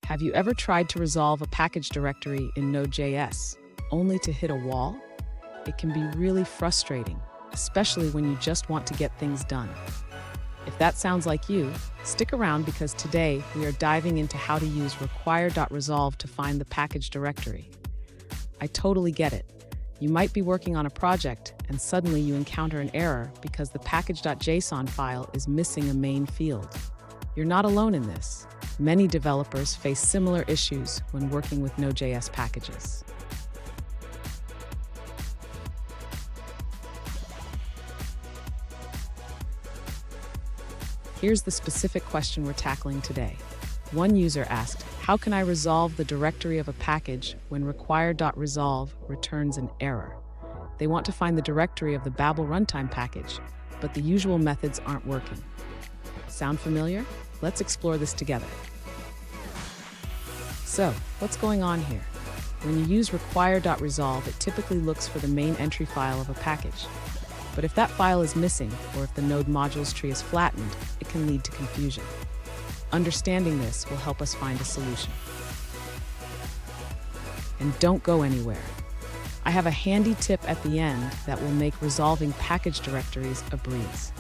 Have you ever tried to resolve a package directory in Node.js, only to hit a wall? It can be really frustrating, especially when you just want to get things done. If that sounds like you, stick around because today we are diving into how to use require.resolve to find the package directory. I totally get it. You might be working on a project and suddenly you encounter an error because the package.json file is missing a main field. You're not alone in this. Many developers face similar issues when working with Node.js packages. Here's the specific question we're tackling today. One user asked, how can I resolve the directory of a package when require.resolve returns an error? They want to find the directory of the Babel runtime package, but the usual methods aren't working. Sound familiar? Let's explore this together. So, what's going on here? When you use require.resolve, it typically looks for the main entry file of a package. But if that file is missing, or if the node modules tree is flattened, it can lead to confusion. Understanding this will help us find a solution. And don't go anywhere. I have a handy tip at the end that will make resolving package directories a breeze.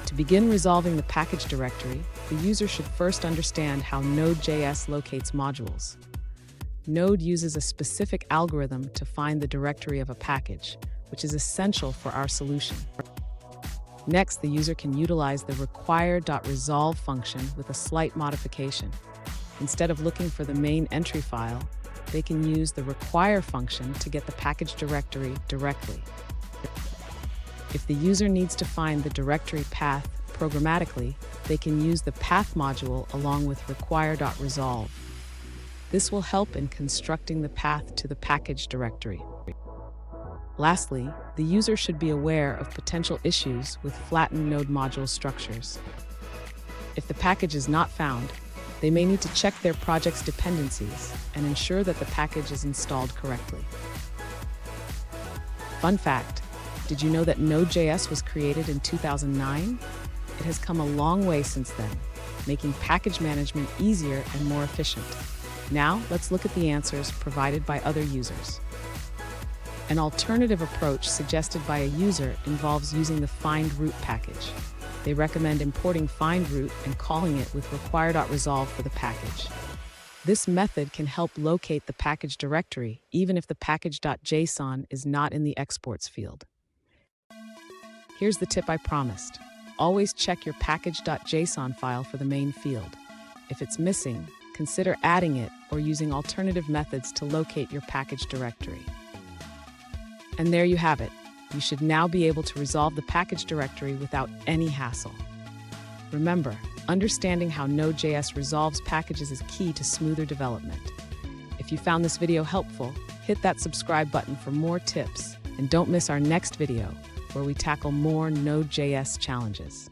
To begin resolving the package directory, the user should first understand how Node.js locates modules. Node uses a specific algorithm to find the directory of a package, which is essential for our solution. Next, the user can utilize the require.resolve function with a slight modification. Instead of looking for the main entry file, they can use the require function to get the package directory directly. If the user needs to find the directory path programmatically, they can use the path module along with require.resolve. This will help in constructing the path to the package directory. Lastly, the user should be aware of potential issues with flattened node module structures. If the package is not found, they may need to check their project's dependencies and ensure that the package is installed correctly. Fun fact, did you know that Node.js was created in 2009? It has come a long way since then, making package management easier and more efficient. Now, let's look at the answers provided by other users. An alternative approach suggested by a user involves using the findRoot package. They recommend importing findRoot and calling it with require.resolve for the package. This method can help locate the package directory even if the package.json is not in the exports field. Here's the tip I promised. Always check your package.json file for the main field. If it's missing, consider adding it or using alternative methods to locate your package directory. And there you have it. You should now be able to resolve the package directory without any hassle. Remember, understanding how Node.js resolves packages is key to smoother development. If you found this video helpful, hit that subscribe button for more tips, and don't miss our next video, where we tackle more Node.js challenges.